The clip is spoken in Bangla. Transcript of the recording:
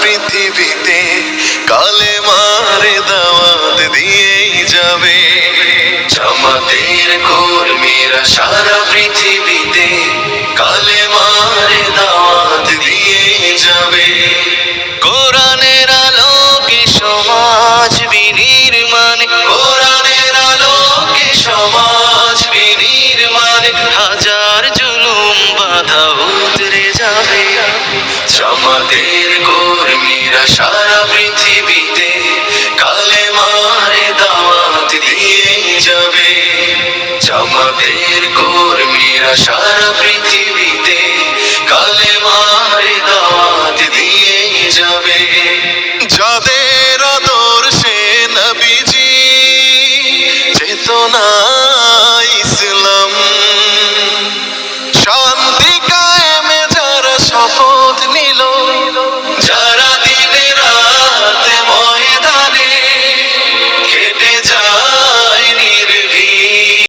পৃথিবীতে কালেমার দাওয়াত দিয়েই যাবে। জামাতের কর্মীরা সারা পৃথিবীতে কালেমার দাওয়াত দিয়েই যাবে। কোরআনের আলোকে সমাজ বিনির্মাণ, কোরআনের আলোকে সমাজ বিনির্মাণ, হাজার জুলুম বাধা উতরে যাবে। জামাতের কর্মীরা সারা পৃথিবীতে কালেমার দাওয়াত দিয়েই যাবে। জামাতের কর্মীরা সারা পৃথিবীতে কালেমার দাওয়াত দিয়েই যাবে। যাদের আদর্শে নবীজি চেতনা ইসলাম, শান্তি কায়েমে যারা সফল,